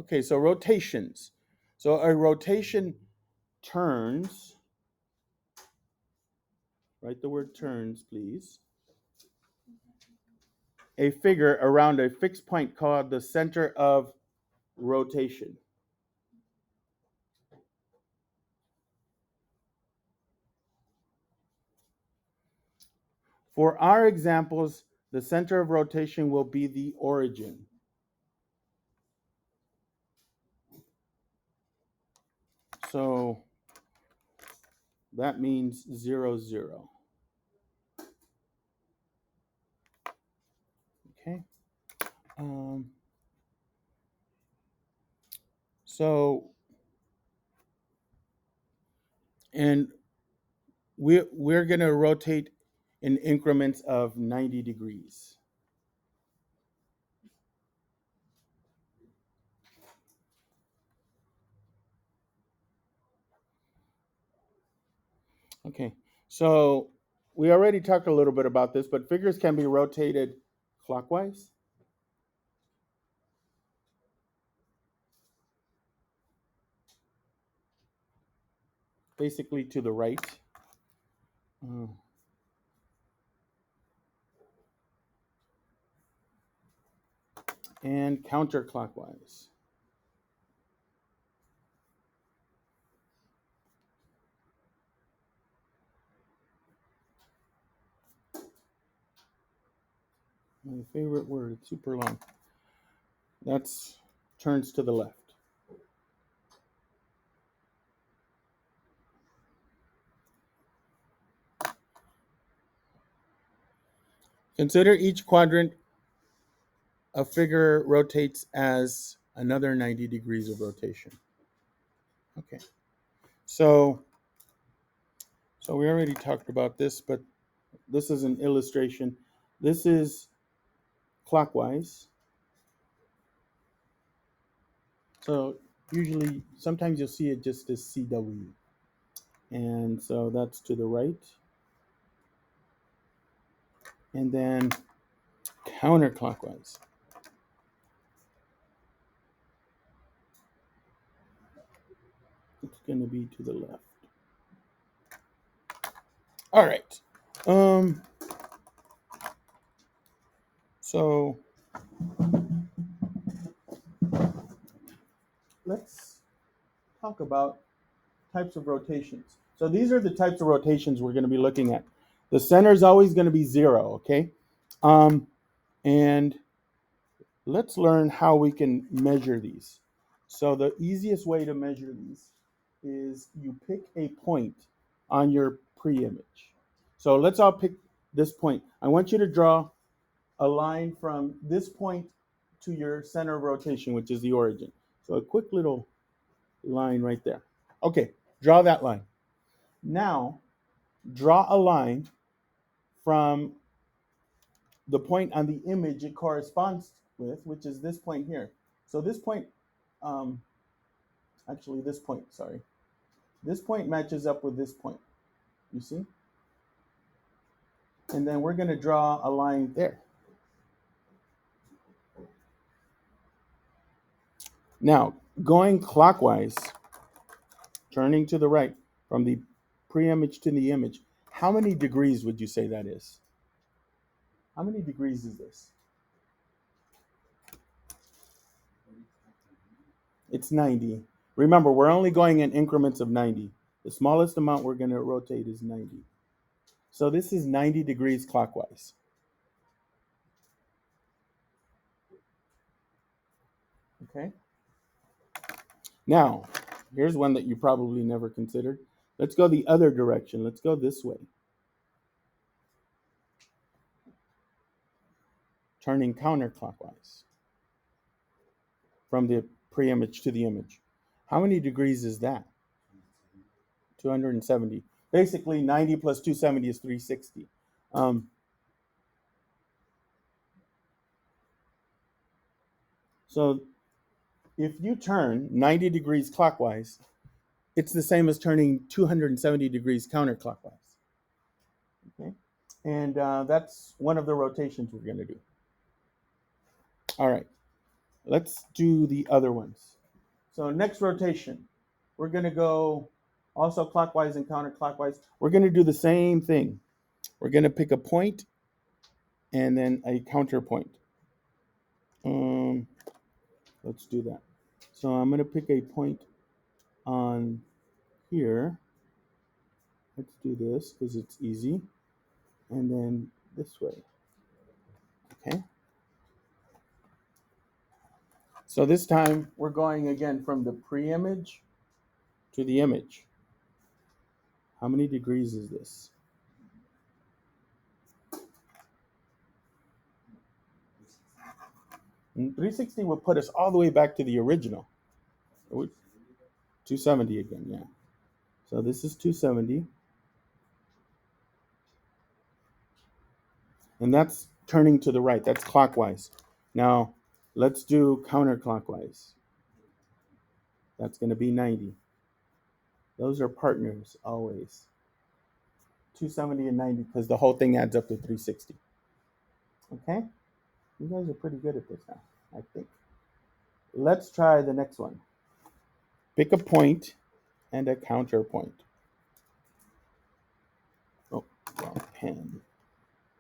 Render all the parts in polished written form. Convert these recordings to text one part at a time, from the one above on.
Okay, so rotations. So a rotation turns, write the word turns, please, a figure around a fixed point called the center of rotation. For our examples, the center of rotation will be the origin. So that means 0, 0. Okay. So, and we're going to rotate in increments of 90 degrees. Okay, so we already talked a little bit about this, but figures can be rotated clockwise, basically to the right, and counterclockwise. My favorite word, it's super long. That's turns to the left. Consider each quadrant a figure rotates as another 90 degrees of rotation. Okay, so we already talked about this, but this is an illustration. This is clockwise. So usually, sometimes you'll see it just as CW. And so that's to the right. And then counterclockwise. It's going to be to the left. All right. So let's talk about types of rotations. So these are the types of rotations we're going to be looking at. The center is always going to be 0, okay? And let's learn how we can measure these. So the easiest way to measure these is you pick a point on your pre-image. So let's all pick this point. I want you to draw a line from this point to your center of rotation, which is the origin. So a quick little line right there. Okay, draw that line. Now, draw a line from the point on the image it corresponds with, which is this point here. So this point, actually this point, sorry. This point matches up with this point, you see? And then we're going to draw a line there. Now, going clockwise, turning to the right from the pre-image to the image, how many degrees would you say that is? How many degrees is this? It's 90. Remember, we're only going in increments of 90. The smallest amount we're going to rotate is 90. So this is 90 degrees clockwise. Okay. Now, here's one that you probably never considered. Let's go the other direction. Let's go this way. Turning counterclockwise from the pre-image to the image. How many degrees is that? 270. Basically, 90 plus 270 is 360. So if you turn 90 degrees clockwise, it's the same as turning 270 degrees counterclockwise. Okay, and that's one of the rotations we're going to do. All right, let's do the other ones. So next rotation, we're going to go also clockwise and counterclockwise. We're going to do the same thing. We're going to pick a point and then a counterpoint. Let's do that. So I'm going to pick a point on here. Let's do this because it's easy. And then this way. Okay. So this time we're going again from the pre-image to the image. How many degrees is this? And 360 will put us all the way back to the original. 270 again, yeah. So this is 270. And that's turning to the right. That's clockwise. Now, let's do counterclockwise. That's going to be 90. Those are partners always. 270 and 90 because the whole thing adds up to 360. Okay? You guys are pretty good at this now, I think. Let's try the next one. Pick a point and a counterpoint. Oh, wrong pen.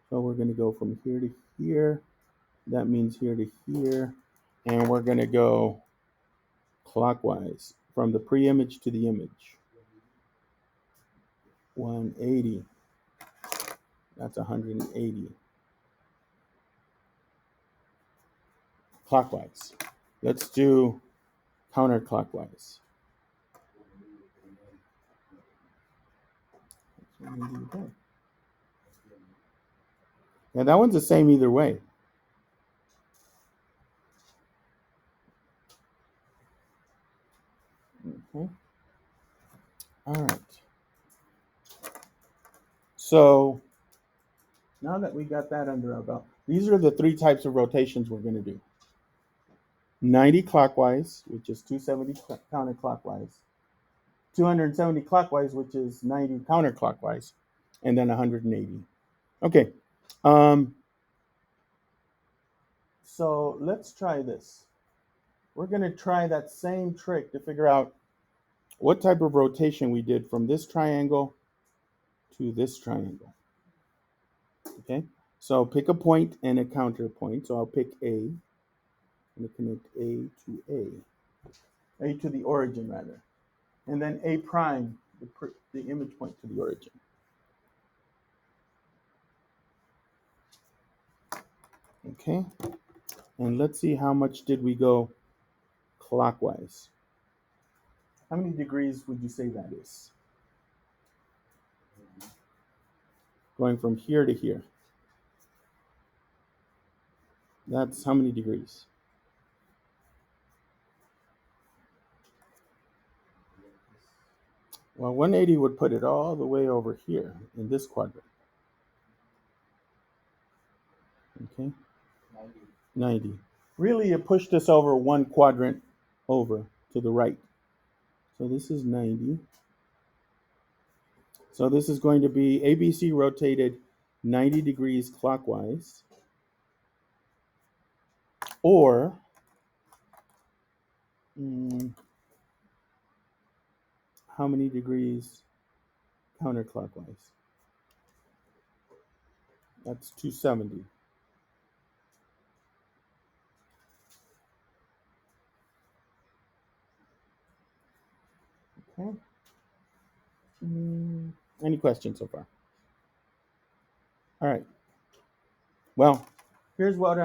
So we're going to go from here to here. That means here to here. And we're going to go clockwise from the pre-image to the image. 180. That's 180. Clockwise. Let's do counterclockwise. Yeah, that one's the same either way. Okay. All right. So now that we got that under our belt, these are the three types of rotations we're going to do. 90 clockwise, which is 270 counterclockwise. 270 clockwise, which is 90 counterclockwise, and then 180. Okay. So let's try this. We're going to try that same trick to figure out what type of rotation we did from this triangle to this triangle. Okay, so pick a point and a counterpoint. So I'll pick A. I'm going to connect A to A to the origin rather, and then A prime, the image point to the origin. Okay, and let's see how much did we go clockwise. How many degrees would you say that is? Going from here to here. That's how many degrees? Well, 180 would put it all the way over here in this quadrant. Okay, 90. Really, it pushed us over one quadrant over to the right. So this is 90. So this is going to be ABC rotated 90 degrees clockwise, or how many degrees counterclockwise? That's 270. Okay. Any questions so far? All right. Well, here's what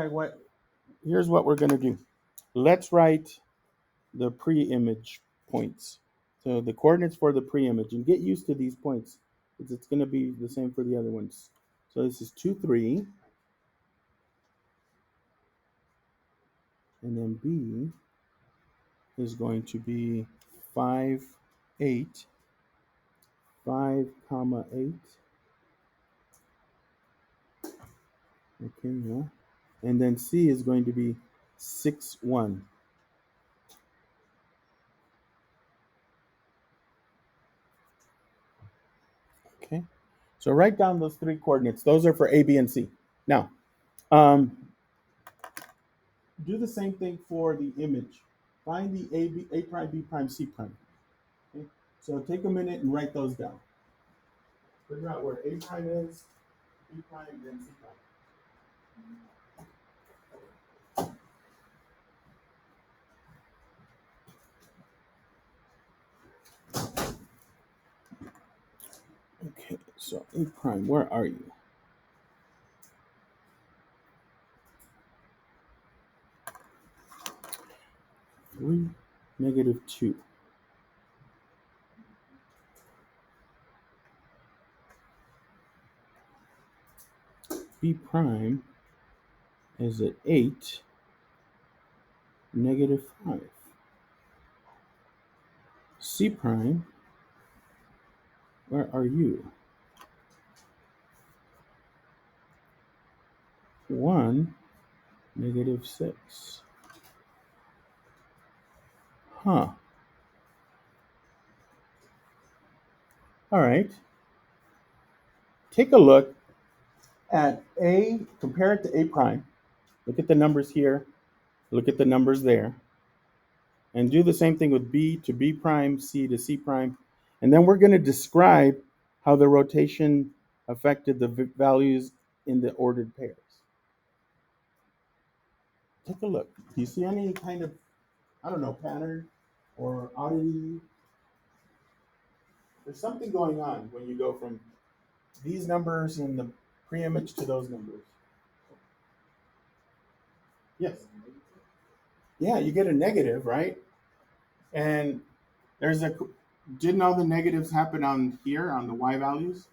we're going to do. Let's write the pre-image points. So the coordinates for the pre-image, and get used to these points because it's going to be the same for the other ones. So this is 2, 3. And then B is going to be 5, 8, 5, 8. Okay, yeah. And then C is going to be 6, 1. Okay. So write down those three coordinates. Those are for A, B, and C. Now, do the same thing for the image. Find the A prime, B prime, C prime. Okay? So take a minute and write those down. Figure out where A prime is, B prime, and C prime. Okay, so A prime, where are you? 3, -2. B prime is at 8, -5. C prime, where are you? 1, -6. Huh. All right. Take a look at A, compare it to A prime. Look at the numbers here, look at the numbers there, and do the same thing with B to B prime, C to C prime. And then we're going to describe how the rotation affected the values in the ordered pairs. Take a look. Do you see any kind of, I don't know, pattern or oddity? There's something going on when you go from these numbers in the pre-image to those numbers. Yes. Yeah, you get a negative, right? And there's a, didn't all the negatives happen on here on the y values?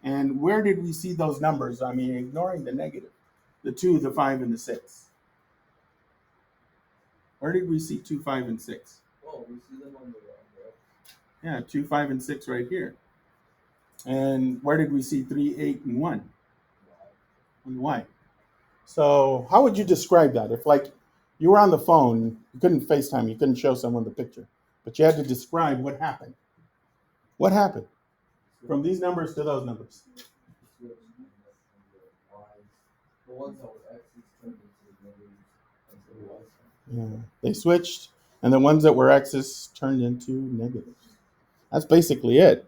And where did we see those numbers? I mean, ignoring the negative, the 2, the 5, and the 6. Where did we see 2, 5, and 6? Oh, we see them on the left. Yeah, 2, 5, and 6 right here. And where did we see 3, 8, and 1? On the y. So how would you describe that? If like you were on the phone, you couldn't FaceTime, you couldn't show someone the picture, but you had to describe what happened. What happened from these numbers to those numbers? The ones that were X's turned into negatives until the Y's. Yeah, they switched, and the ones that were X's turned into negatives. That's basically it.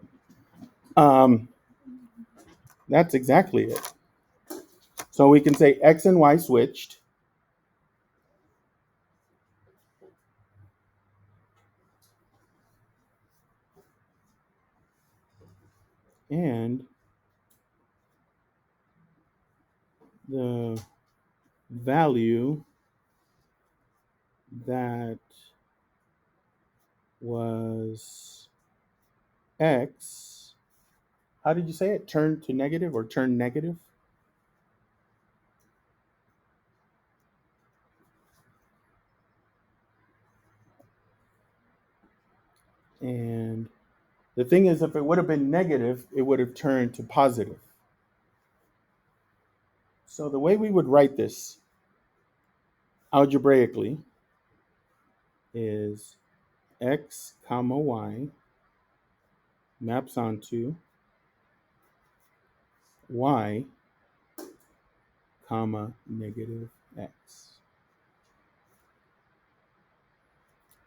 That's exactly it. So we can say X and Y switched. And the value that was X, how did you say it? Turned to negative or turned negative? And the thing is, if it would have been negative, it would have turned to positive. So the way we would write this algebraically is X comma Y maps onto Y comma negative X.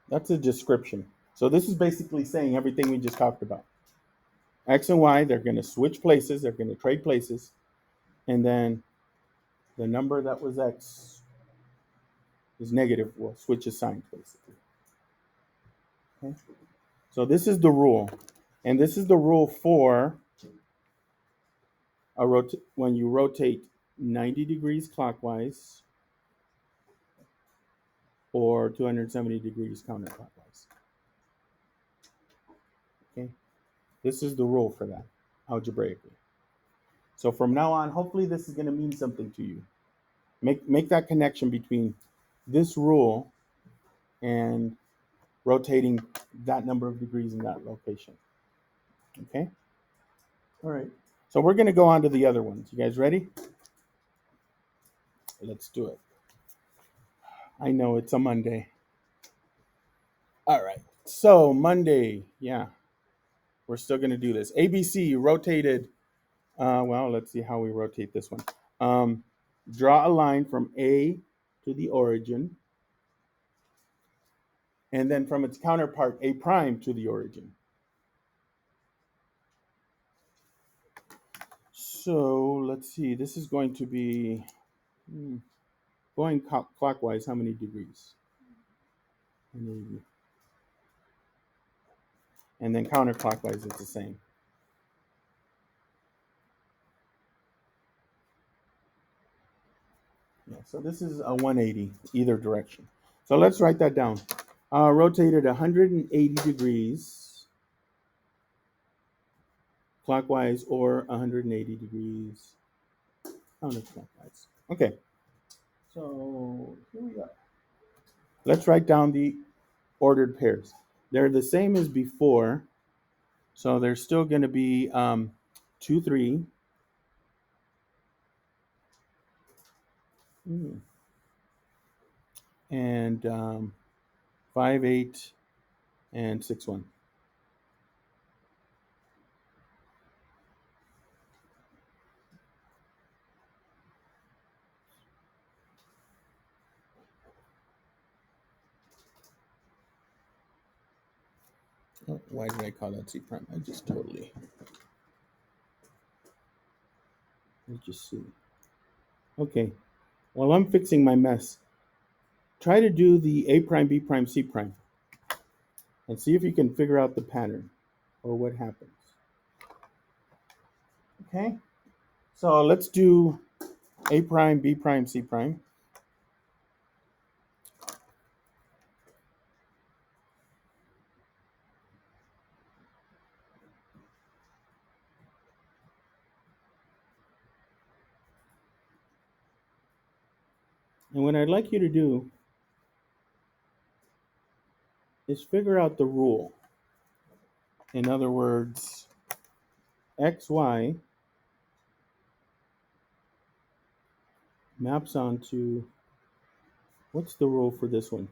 That's a description. So this is basically saying everything we just talked about. X and Y, they're going to switch places, they're going to trade places, and then the number that was X is negative will switch a sign basically. Okay? So this is the rule. And this is the rule for when you rotate 90 degrees clockwise or 270 degrees counterclockwise. Okay? This is the rule for that, algebraically. So from now on, hopefully this is going to mean something to you. Make that connection between this rule and rotating that number of degrees in that location. Okay? All right. So we're going to go on to the other ones. You guys ready? Let's do it. I know it's a Monday. All right. So Monday, yeah, we're still going to do this. ABC rotated. Well, let's see how we rotate this one. Draw a line from A to the origin. and then from its counterpart, A prime to the origin. So let's see, this is going to be going clockwise, how many degrees? 180. And then counterclockwise, it's the same. Yeah, so this is a 180 either direction. So let's write that down. Rotate it 180 degrees clockwise or 180 degrees counterclockwise. Okay, so here we are. Let's write down the ordered pairs. They're the same as before, so they're still going to be 2, 3, and 5, 8, and 6, 1. Oh, why did I call that C prime? I just totally. Let's just see. Okay, while I'm fixing my mess, try to do the A prime, B prime, C prime, and see if you can figure out the pattern or what happens. Okay, so let's do A prime, B prime, C prime. And what I'd like you to do is figure out the rule. In other words, X, Y maps onto, what's the rule for this one?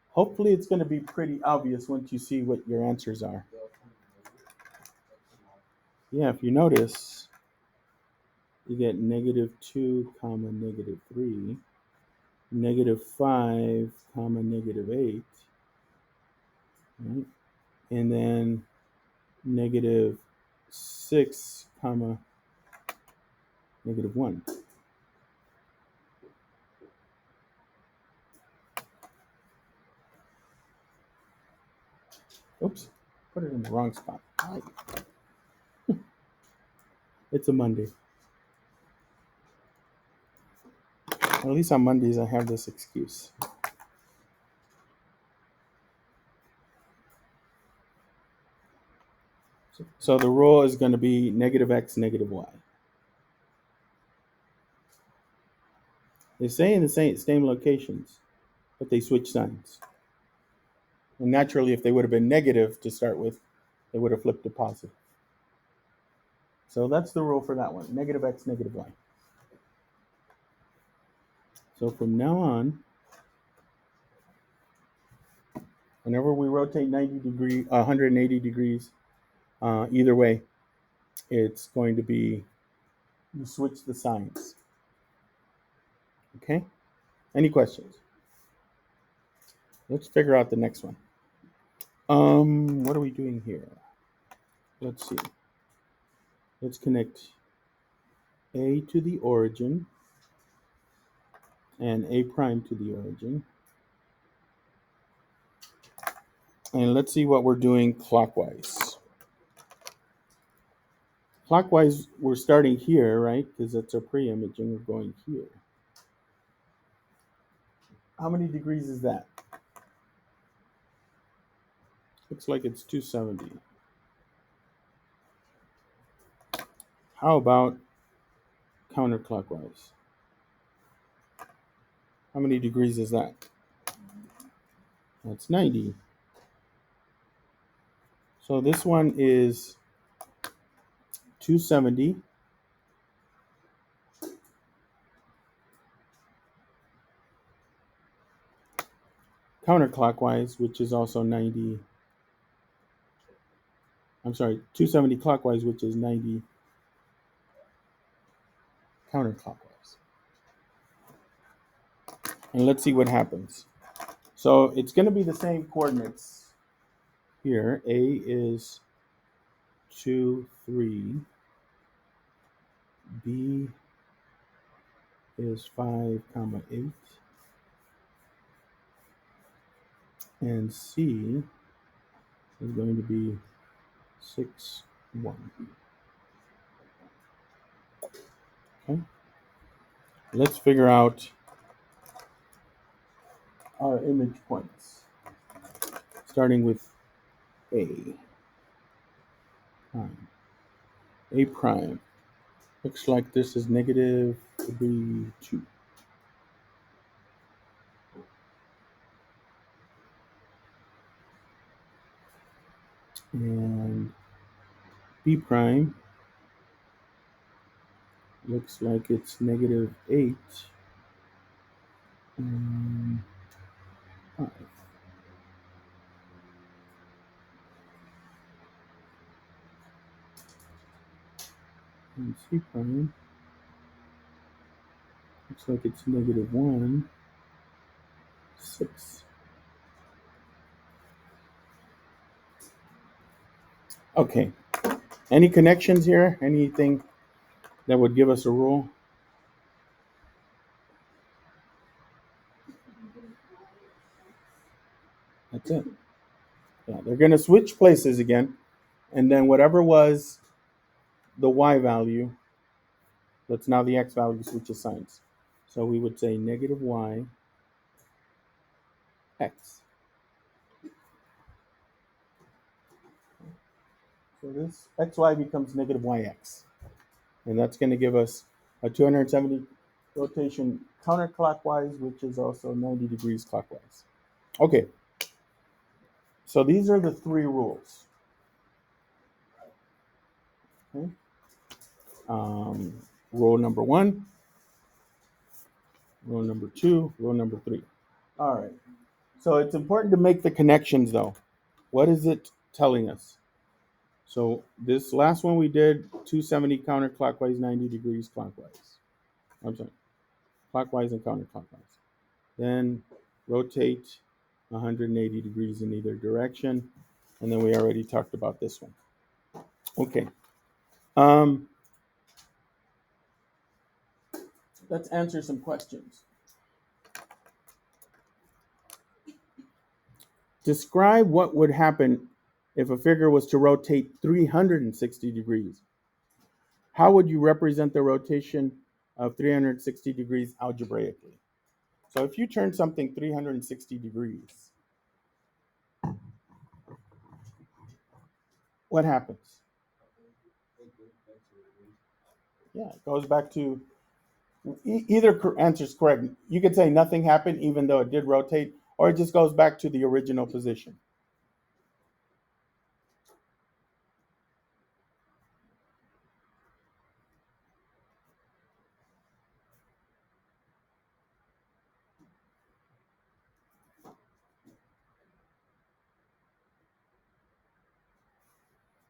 Hopefully it's going to be pretty obvious once you see what your answers are. Yeah, if you notice, you get -2, -3, -5, -8, right? And then -6, -1. Oops, put it in the wrong spot. It's a Monday. At least on Mondays I have this excuse. So the rule is going to be -x, -y. They stay in the same locations, but they switch signs. And naturally, if they would have been negative to start with, they would have flipped to positive. So that's the rule for that one, -x, -y. So from now on, whenever we rotate 180 degrees, either way, it's going to be, you switch the signs. Okay? Any questions? Let's figure out the next one. What are we doing here? Let's see. Let's connect A to the origin and A prime to the origin. And let's see what we're doing clockwise. Clockwise, we're starting here, right? Because that's our pre-image and we're going here. How many degrees is that? Looks like it's 270. How about counterclockwise? How many degrees is that? That's 90. So this one is 270. Counterclockwise, which is also 90. I'm sorry, 270 clockwise, which is 90 counterclockwise. And let's see what happens. So it's going to be the same coordinates here. A is 2, 3. B is 5, 8. And C is going to be 6, 1. Okay. Let's figure out our image points. Starting with A prime. A prime. Looks like this is negative 3, 2. And B prime looks like it's negative 8 and 5. And C prime looks like it's negative 1, 6. Okay. Any connections here? Anything that would give us a rule? That's it. Yeah, they're going to switch places again. And then whatever was the y value, that's now the x value switches signs. So we would say negative y x. So this xy becomes negative yx. And that's going to give us a 270 rotation counterclockwise, which is also 90 degrees clockwise. Okay. So these are the 3 rules. Okay. Rule number 1, rule number 2, rule number 3. All right. So it's important to make the connections though. What is it telling us? So this last one we did 270 counterclockwise, 90 degrees clockwise. I'm sorry, clockwise and counterclockwise. Then rotate 180 degrees in either direction. And then we already talked about this one. Okay. Let's answer some questions. Describe what would happen if a figure was to rotate 360 degrees. How would you represent the rotation of 360 degrees algebraically? So if you turn something 360 degrees, what happens? Yeah, it goes back to either answer is correct. You could say nothing happened even though it did rotate, or it just goes back to the original position.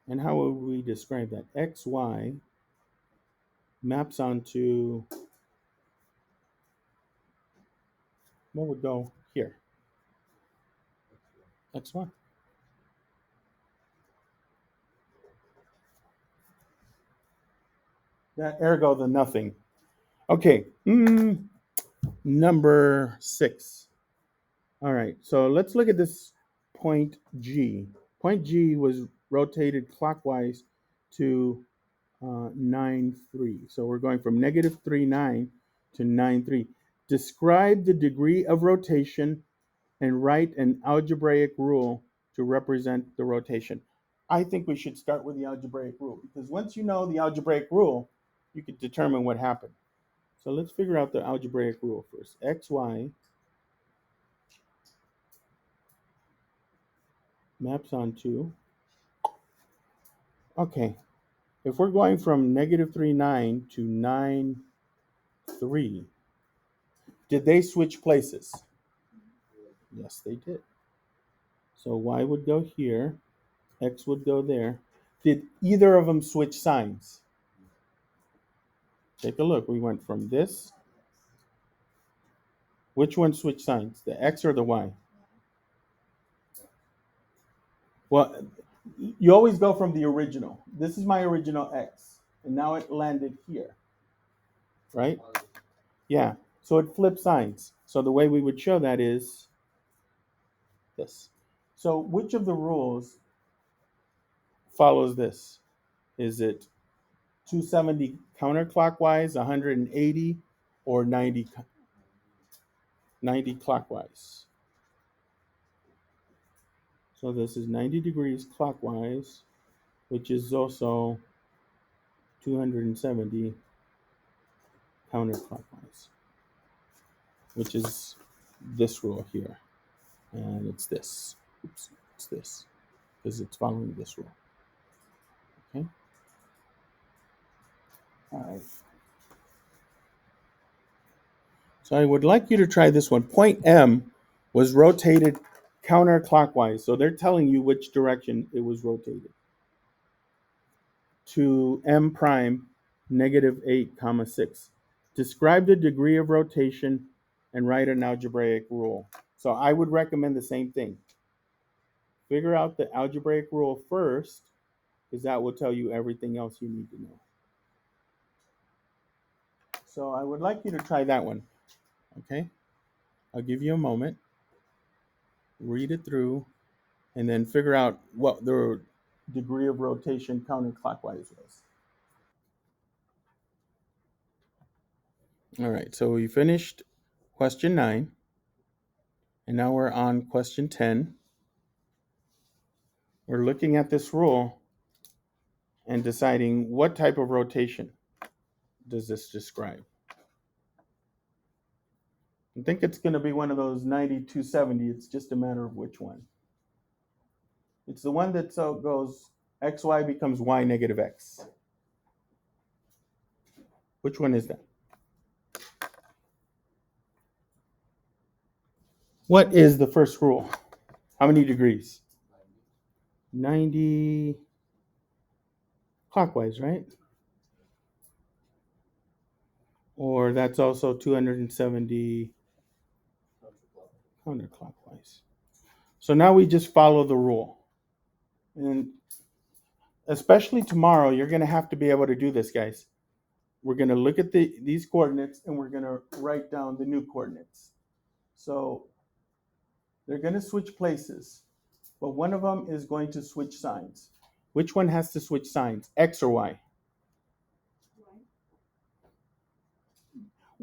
And how would we describe that? XY maps onto, what would go here? XY. That ergo the nothing. Okay. Number 6. All right. So let's look at this point G. Point G was rotated clockwise to 9, 3. So we're going from negative 3, 9 to 9, 3. Describe the degree of rotation and write an algebraic rule to represent the rotation. I think we should start with the algebraic rule because once you know the algebraic rule, you can determine what happened. So let's figure out the algebraic rule first. XY maps onto, okay, if we're going from negative 3, 9 to 9, 3, did they switch places? Yes, they did. So y would go here, x would go there. Did either of them switch signs? Take a look. We went from this. Which one switched signs? The x or the y? Well, you always go from the original. This is my original x, and now it landed here, right? Yeah. So it flips signs. So the way we would show that is this. So which of the rules follows this? Is it 270 counterclockwise, 180, or 90 clockwise? So this is 90 degrees clockwise, which is also 270 counterclockwise, which is this rule here. And it's this. Oops, it's this, because it's following this rule. Okay. All right. So I would like you to try this one. Point M was rotated counterclockwise. So they're telling you which direction it was rotated. To M prime negative 8 comma 6. Describe the degree of rotation and write an algebraic rule. So I would recommend the same thing. Figure out the algebraic rule first, because that will tell you everything else you need to know. So I would like you to try that one. Okay? I'll give you a moment. Read it through, and then figure out what the degree of rotation counterclockwise was. All right, so we finished question 9, and now we're on question 10. We're looking at this rule and deciding what type of rotation does this describe. I think it's going to be one of those 90, 270. It's just a matter of which one. It's the one that goes xy becomes y negative x. Which one is that? What is the first rule? How many degrees? 90 clockwise, right? Or that's also 270 counterclockwise. So now we just follow the rule. And especially tomorrow, you're going to have to be able to do this, guys. We're going to look at these coordinates, and we're going to write down the new coordinates. So they're going to switch places, but one of them is going to switch signs. Which one has to switch signs, x or y?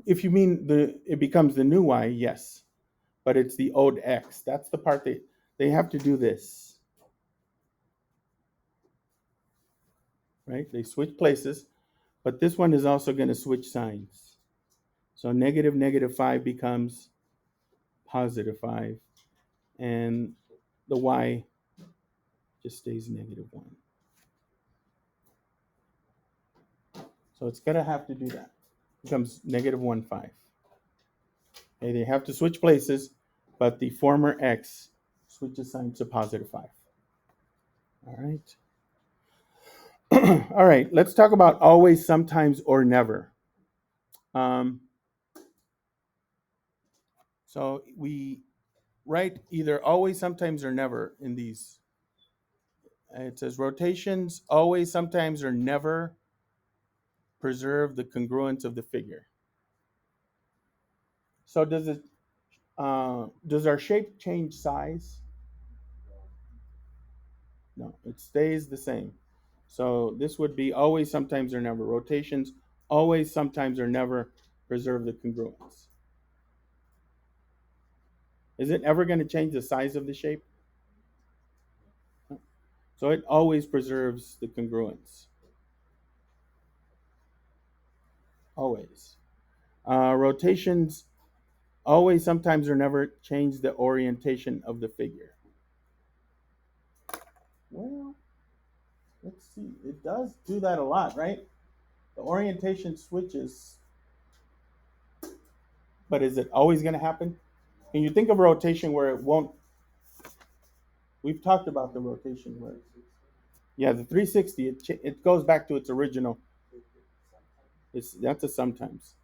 If you mean it becomes the new y, yes, but it's the old x. That's the part they have to do this, right? They switch places, but this one is also going to switch signs. So negative negative 5 becomes positive 5, and the y just stays negative 1. So it's going to have to do that. It becomes negative 1, 5. Okay, they have to switch places, but the former x switches sign to positive 5. All right. All right, let's talk about always, sometimes, or never. So we write either always, sometimes, or never in these. It says rotations always, sometimes, or never preserve the congruence of the figure. So does our shape change size? No, it stays the same. So this would be always, sometimes, or never. Rotations always, sometimes, or never preserve the congruence. Is it ever going to change the size of the shape? So it always preserves the congruence. Always. Rotations always, sometimes, or never change the orientation of the figure. Well, let's see. It does do that a lot, right? The orientation switches. But is it always going to happen? Can you think of a rotation where it won't? We've talked about the rotation where, yeah, the 360, it goes back to its original. That's a sometimes.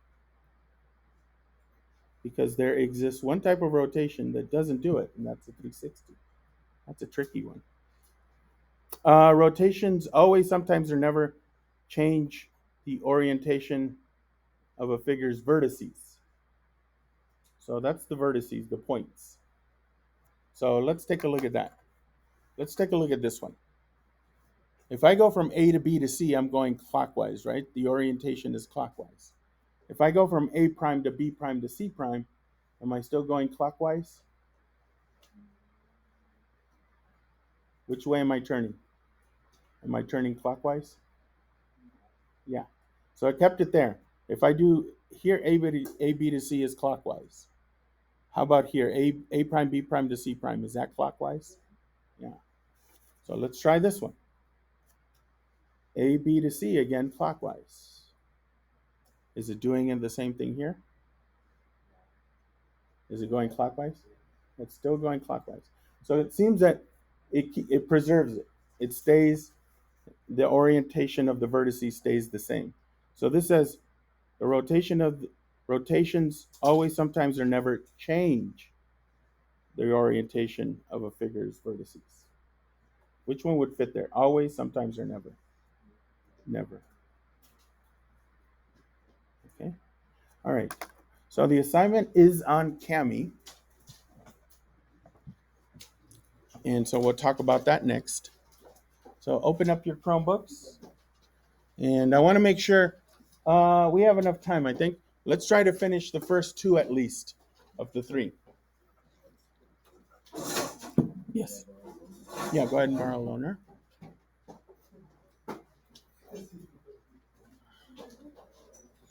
Because there exists one type of rotation that doesn't do it, and that's the 360. That's a tricky one. Rotations always, sometimes, or never change the orientation of a figure's vertices. So that's the vertices, the points. So let's take a look at that. Let's take a look at this one. If I go from A to B to C, I'm going clockwise, right? The orientation is clockwise. If I go from A prime to B prime to C prime, am I still going clockwise? Which way am I turning? Am I turning clockwise? Yeah. So I kept it there. If I do here, A B to C is clockwise. How about here? A prime, B prime to C prime. Is that clockwise? Yeah. So let's try this one. A, B to C, again, clockwise. Is it doing the same thing here? Is it going clockwise? It's still going clockwise. So it seems that it preserves it. It stays, the orientation of the vertices stays the same. So this says the rotations always, sometimes, or never change the orientation of a figure's vertices. Which one would fit there? Always, sometimes, or never? Never. Okay. All right. So the assignment is on Kami. And so we'll talk about that next. So open up your Chromebooks. And I want to make sure we have enough time, I think. Let's try to finish the first two at least of the three. Yes. Yeah, go ahead and borrow a loaner.